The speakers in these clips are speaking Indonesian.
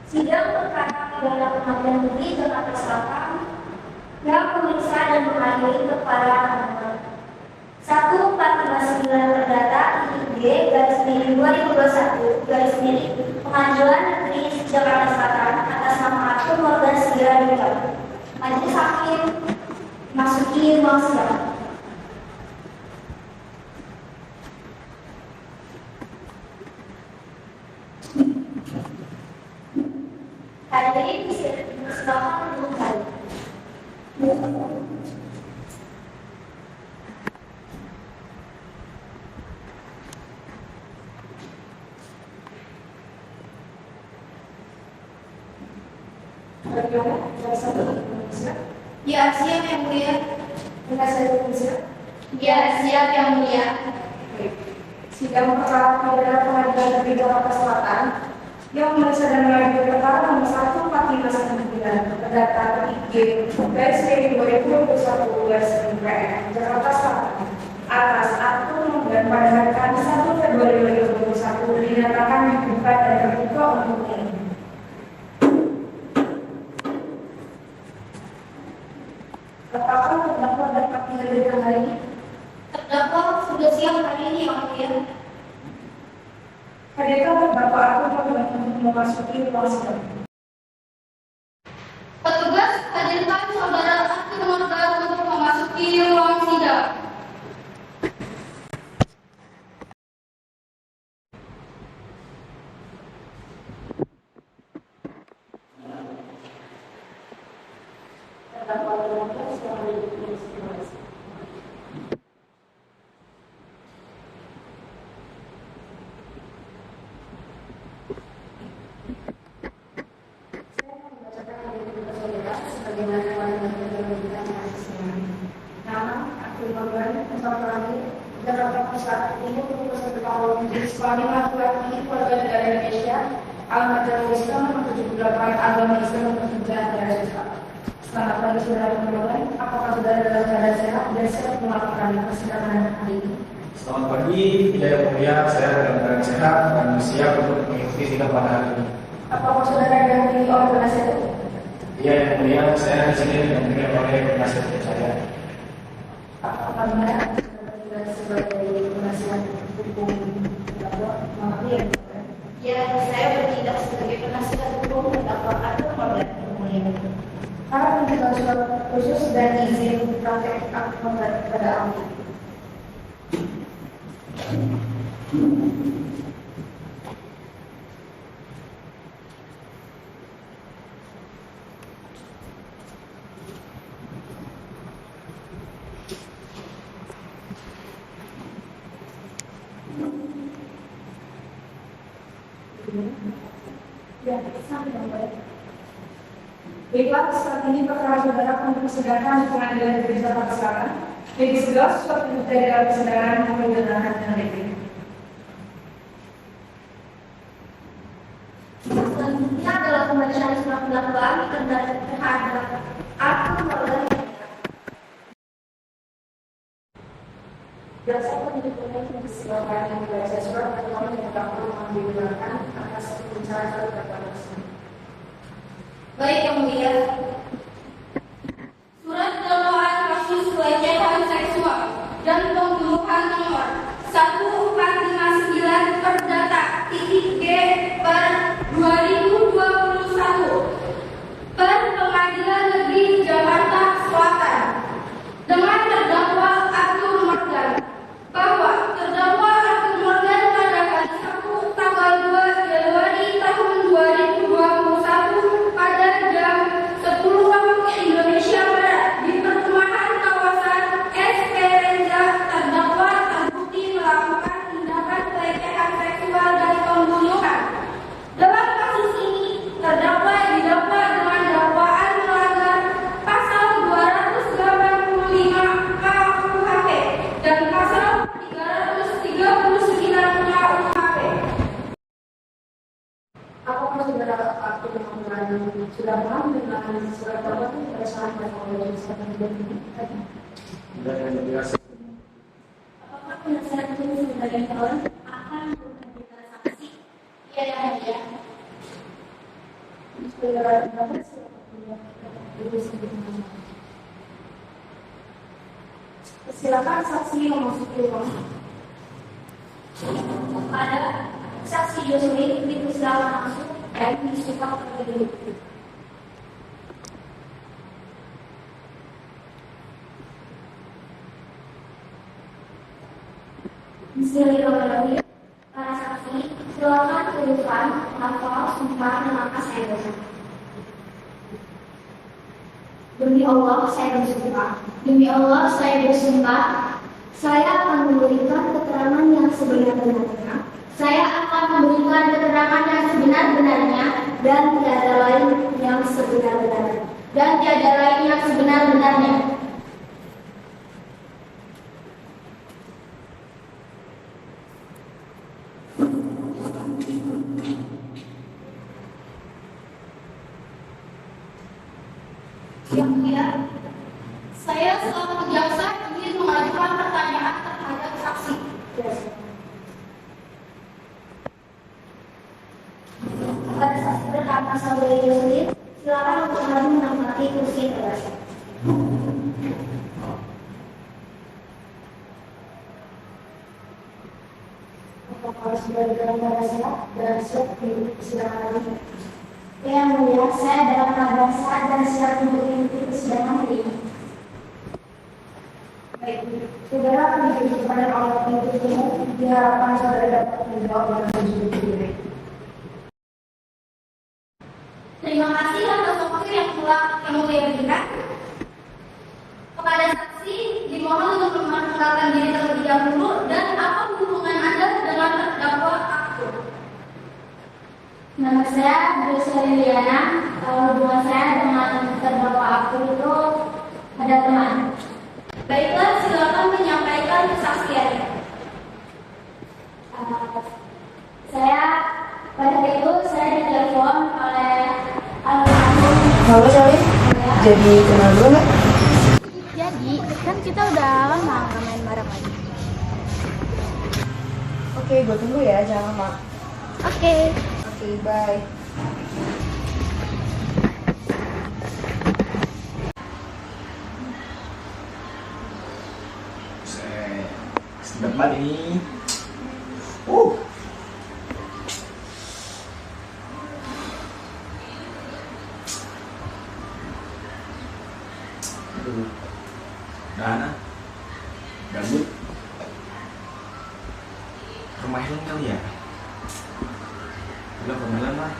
Sidang perkara pidana Pengadilan Negeri Jakarta Selatan yang memeriksa dan mengadili kepada nomor 1459 Perdata ITG garis miring 2021 garis miring Pengadilan Negeri Jakarta Selatan atas nama Arthur Morgan Sirait. Majelis Hakim masuki ruang sidang. Hadirin dipersilakan untuk kembali. Ya, siap yang mulia. Ya, siap yang mulia. Sidang perkara pidana Pengadilan Negeri Jakarta Selatan yang memeriksa dan mengadili perkara nomor 1459 Perdata ITG garis miring 2021 garis miring PM Jakarta Selatan atas Arthur Morgan pada hari Kamis 1 Februari 2021 dinyatakan dibuka dan terbuka untuk umum. Apakah terdakwa dapat dihadirkan hari ini? Terdakwa sudah siap hari ini yang mulia. Hadirkan terdakwa Arthur Morgan untuk memasuki ruang sidang. Petugas, hadirkan saudara Arthur Morgan untuk memasuki ruang sidang. Suami laki-laki warga negara Indonesia, alamat Darul Islam nomor 78, agama Islam nomor 9 negara Islam. Selamat pagi saudara pemohon, apakah saudara dalam keadaan sehat dan siap melakukan persidangan hari ini? Selamat pagi, yang mulia, saya dalam keadaan sehat dan siap untuk mengikuti sidang pada hari ini. Apakah saudara dihadiri oleh penasihat hukum? Iya, yang mulia, saya di sini didampingi oleh penasihat hukum saya. Apakah benar saudara sebagai penasihat hukum? Ya, saya bertindak sebagai penasihat hukum terdakwa Arthur Morgan. Para penjualan surat khusus dan izin praktek akun kepada ahli. Ya, sama yang baik. Baiklah, saat ini perkara saudara akan dipersidangan di Pengadilan Negeri Jakarta Selatan. Jadi segala sesuatu yang dari dalam persidangan mohon didengarkan dengan baik. Selanjutnya adalah pembacaan surat dakwaan terhadap Arthur Morgan. Berdasarkan dokumen persidangan yang dibaca surat dakwaan yang dapat digunakan atas pembicaraan terdakwa tersebut. Baik yang mulia. Surat dakwaan kasus pelecehan seksual dan pembunuhan nomor 1459 Perdata ITG per 2021 per Pengadilan Negeri Jakarta Selatan dengan terdakwa Arthur Morgan bahwa terdakwa Arthur Morgan pada hari Sabtu tanggal 2 Januari tahun 2021 pada jam 10 dalam dengan surat taubat itu pada saat mereka menjadi seorang ini tadi. Dan yang biasa. Apakah penasehat hukum sebagai calon akan memberikan saksi? Iya dan tidak. Sebagai dapat silakan saksi memasuki ruangan. Pada saksi Joshua dipersilakan masuk dan disumpah terlebih dahulu. Bismillahirrahmanirrahim. Para saksi, silakan tuliskan hafal sumpah dan maka saya bersumpah. Demi Allah, saya bersumpah. Demi Allah, saya bersumpah. Saya akan memberikan keterangan yang sebenar-benarnya. Saya akan memberikan keterangan yang sebenar-benarnya dan tiada lain yang sebenar-benarnya. Dan tiada lain yang sebenar-benarnya. Yang mulia, saya selaku jaksa ingin mengajukan pertanyaan terhadap saksi. Pada saksi pertama saudari Jocelyn, silakan untuk maju menempati kursi terdepan. Apakah sebagai dalam bahasa dan siap dipersilakan? Yang mulia, saya dalam keadaan sehat dan siap untuk mengikuti persidangan hari ini. Baik, saudara akan diberi kepada Allah penuntut umum. Diharapkan saudara dapat menjawab dengan jujur diri. Terima kasih atas waktu yang telah mulia berikan. Kepada saksi, dimohon untuk memperkenalkan diri terlebih dahulu dan apa hubungan Anda dengan terdakwa aku. Nama saya Jocelyn Liliana. Hubungan saya dengan terdakwa aku itu ada teman. Baiklah, silakan menyampaikan kesaksiannya. Saya pada itu saya ditelepon oleh almarhum. Halo Sally, jadi kenal dulu nggak? Jadi, kan kita udah lama nggak main bareng lagi. Oke, gue tunggu ya, jangan lama. Oke. Oke, bye. Sedap banget ini. Aduh. Dana. Gabut. Rumah Helen kali ya? Udah permainan lah.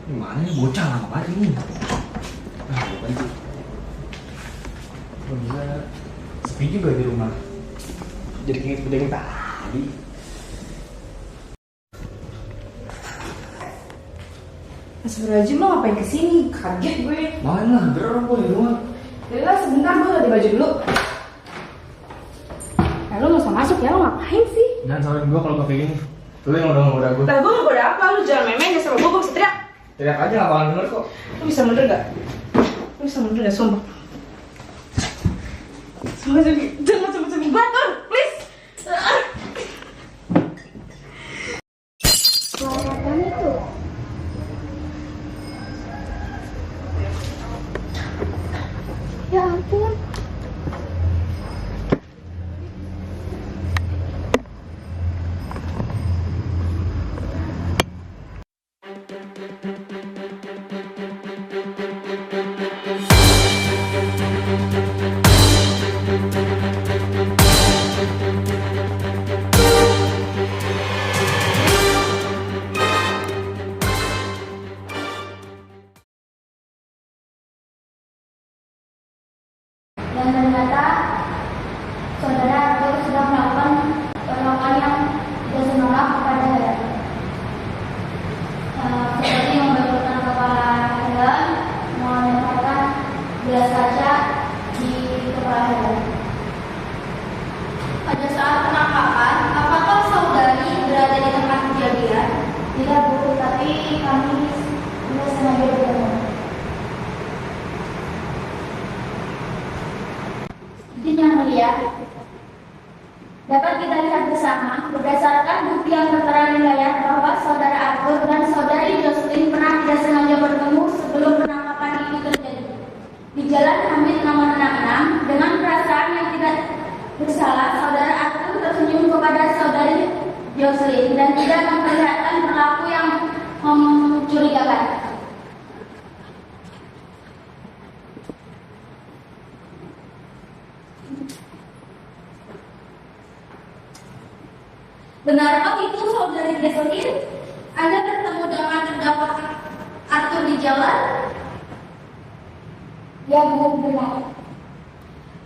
Gimana nih bocah lama banget ini? Nah, bukan sih. Belum bisa sepi juga di rumah. Jadi kayak pedagang tadi. Astagfirullahaladzim, lo ngapain kesini? Kaget gue. Mana? Gerang gue di rumah. Yaudah, sebentar gue ganti baju dulu. Lo nggak usah masuk ya, lo ngapain sih? Jangan salahin gue kalau kayak gini. Lu yang udah ngoda gue. Lah gue mau goda apa? Lu jangan main-main sama gue bisa teriak. Teriak aja gak bakalan denger kok. Lu bisa mundur gak? Lu bisa mundur gak? Sumpah. Sumpah, jangan macam-macam batur, please. Suara apaan itu? Ya ampun. Dan ternyata saudara Arthur sudah melakukan perlakuan yang tidak senonoh kepada Helen. Seperti membengkakkan kepala Helen, menempelkan gelas kaca di kepala Helen. Pada saat penangkapan, apakah saudari berada di tempat kejadian? Tidak, Bu, tapi kami tidak sengaja bertemu. Yang mulia, dapat kita lihat bersama berdasarkan bukti yang tertera di layar bahwa saudara Arthur dan saudari Jocelyn pernah tidak sengaja bertemu sebelum penangkapan itu terjadi. Di jalan Hamid nomor 66, dengan perasaan yang tidak bersalah, saudara Arthur tersenyum kepada saudari Jocelyn dan tidak memperlihatkan perilaku yang mencurigakan. Benarkah itu saudari Jocelyn? Anda bertemu dengan terdakwa Arthur di jalan? Ya, benar.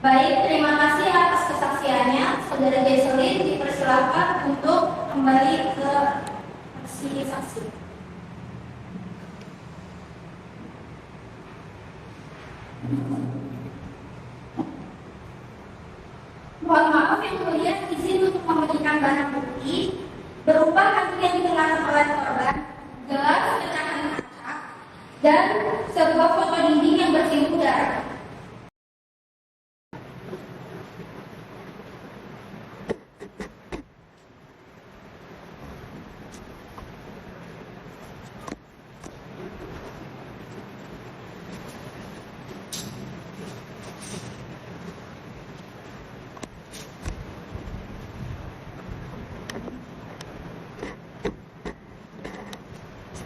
Baik, terima kasih atas kesaksiannya. Saudara Jocelyn dipersilakan untuk kembali ke saksi. Mohon maaf yang mulia, izin untuk memberikan barang bukti berupa kaki yang dikenakan oleh korban, gelas pecahan kaca, dan sebuah foto dinding yang bersimbah darah.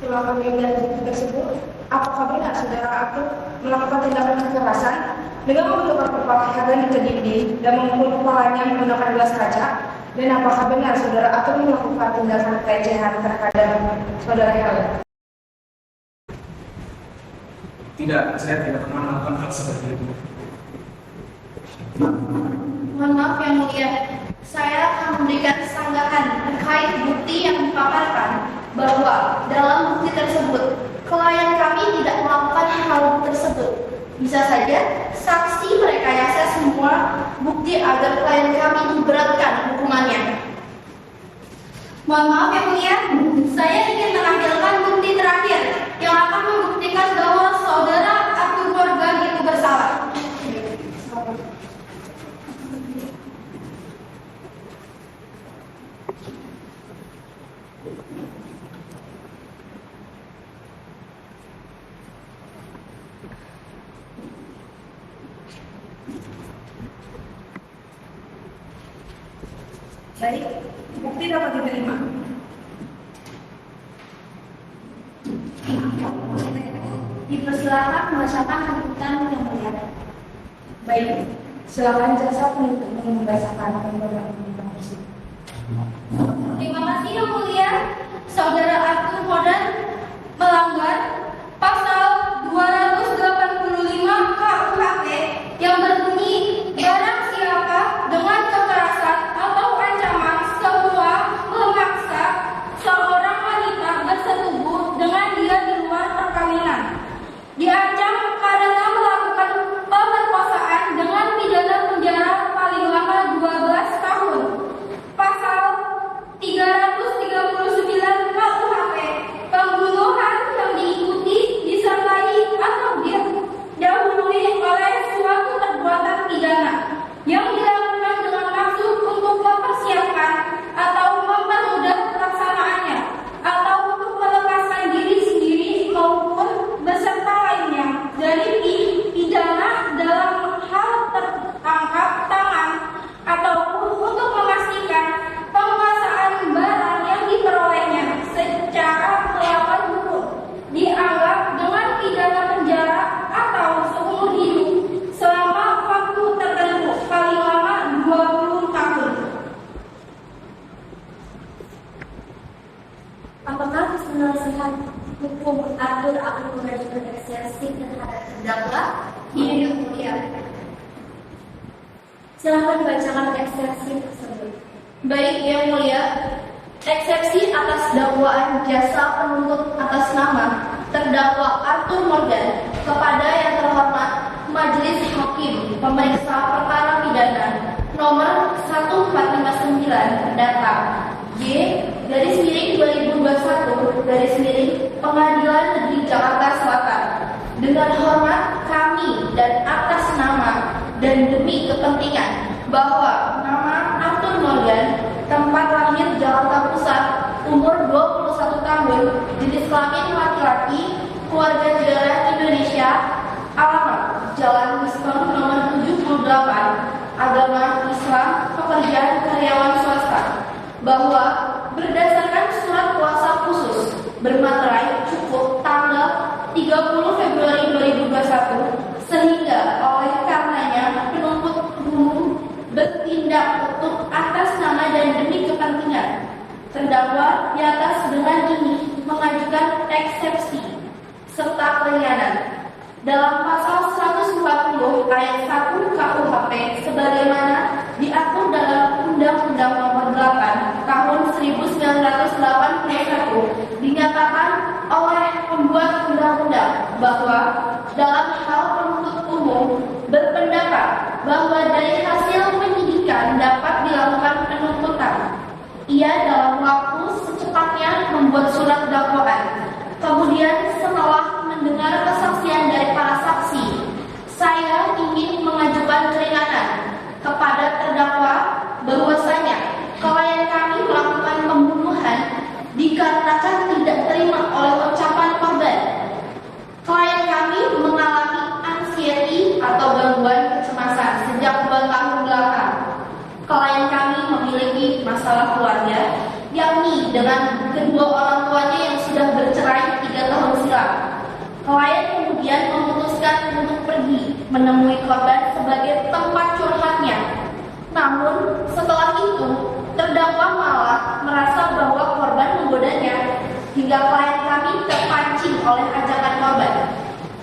Setelah kami melihat bukti tersebut, apakah benar saudara Arthur melakukan tindakan kekerasan dengan membentukkan kepala Helen ke dinding dan memukul kepalanya menggunakan gelas kaca? Dan apakah benar saudara Arthur melakukan tindakan pelecehan terhadap saudara Helen? Tidak, saya tidak pernah melakukan hal seperti itu. Mohon maaf yang mulia, saya akan memberikan sanggahan terkait bukti yang dipaparkan bahwa dalam bukti tersebut klien kami tidak melakukan hal tersebut. Bisa saja saksi merekayasa semua bukti agar klien kami diberatkan hukumannya. Mohon maaf yang mulia, saya ingin menampilkan bukti terakhir yang akan membuktikan bahwa saudara Arthur Morgan itu bersalah. Baik, bukti dapat diterima. Dipersilakan membacakan tuntutan yang mulia. Baik, silakan jaksa penuntut membacakan tuntutan tersebut. Terima kasih yang mulia, saudara Arthur Morgan melanggar pasal 285 KUHP yang berbunyi barang siapa dengan kekerasan atau ancaman semua memaksa seorang wanita bersetubuh dengan dia di luar perkawinan diancam karena melakukan pemerkosaan dengan pidana penjara paling lama 12 tahun. Pasal 339 KUHP Silakan dibacakan eksepsi tersebut. Baik, Yang Mulia. Eksepsi atas dakwaan jasa penuntut atas nama terdakwa Arthur Morgan kepada yang terhormat Majelis Hakim Pemeriksa Perkara Pidana nomor 1459 datang J/2021 Pengadilan Negeri Jakarta Selatan. Dengan hormat kami dan atas nama dan demi kepentingan bahwa nama Arthur Morgan, tempat lahir Jakarta Pusat, umur 21 tahun, jenis kelamin laki-laki, keluarga negara Indonesia, alamat Jalan Wisdom nomor 78, agama Islam, pekerjaan karyawan swasta, bahwa berdasarkan surat kuasa khusus bermaterai cukup tanggal 30 Februari 2021, sehingga oleh karenanya penuntut umum bertindak untuk atas nama dan demi kepentingan terdakwa di atas dengan ini mengajukan eksepsi serta keringanan dalam pasal 140 ayat 1 KUHP sebagaimana diatur dalam Undang-Undang Nomor 8 Tahun 1981 dinyatakan oleh pembuat undang-undang bahwa dalam hal penuntut umum berpendapat bahwa dari hasil penyidikan dapat dilakukan penuntutan. Ia dalam waktu secepatnya membuat surat dakwaan. Kemudian setelah mendengar kesaksian dari para saksi, saya ingin mengajukan keringanan kepada terdakwa bahwasanya klien kami melakukan pembunuhan dikarenakan tidak terima oleh ucapan korban. Klien kami mengalami anxiety atau gangguan kecemasan sejak 2 tahun belakang. Klien kami memiliki masalah keluarga, yakni dengan kedua orang tuanya yang sudah bercerai 3 tahun silam. Klien kemudian memutuskan untuk pergi menemui korban sebagai tempat curhatnya. Namun setelah itu terdakwa malah merasa bahwa korban menggodanya hingga klien kami terpancing oleh ajakan korban.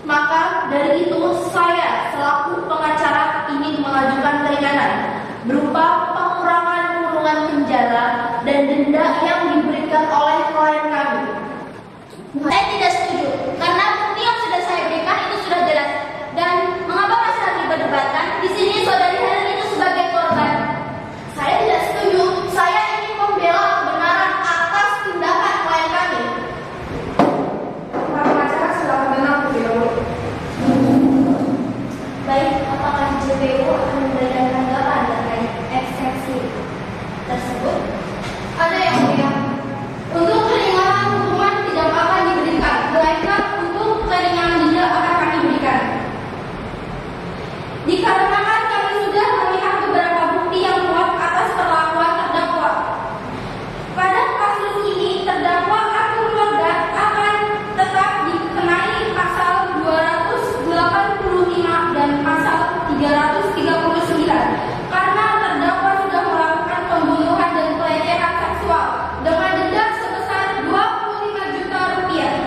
Maka dari itu saya selaku pengacara ingin mengajukan keringanan berupa pengurangan kurungan penjara dan denda yang diberikan oleh klien kami. Saya tidak setuju karena bukti yang sudah saya berikan itu sudah jelas. Dan mengapa masih lagi berdebatkan? Di sini saudari Helen itu sebagai korban. Saya tidak setuju. Saya ingin membela kebenaran atas tindakan klien kami. Para pengacara silakan tenang terlebih dahulu. Baik, apakah JPU akan memberikan tanggapan terkait eksepsi tersebut? Ada yang mulia. Untuk keringanan hukuman tidak akan diberikan, melainkan untuk keringanan denda akan kami berikan. Dikarenakan kami sudah melihat beberapa bukti yang kuat atas perlakuan terdakwa. Pada kasus ini terdakwa Arthur Morgan akan tetap dikenai pasal 285 dan pasal 339 karena terdakwa sudah melakukan pembunuhan dan pelecehan seksual dengan denda sebesar 25 juta rupiah.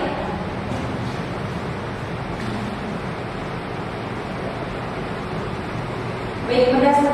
Baik, berdasarkan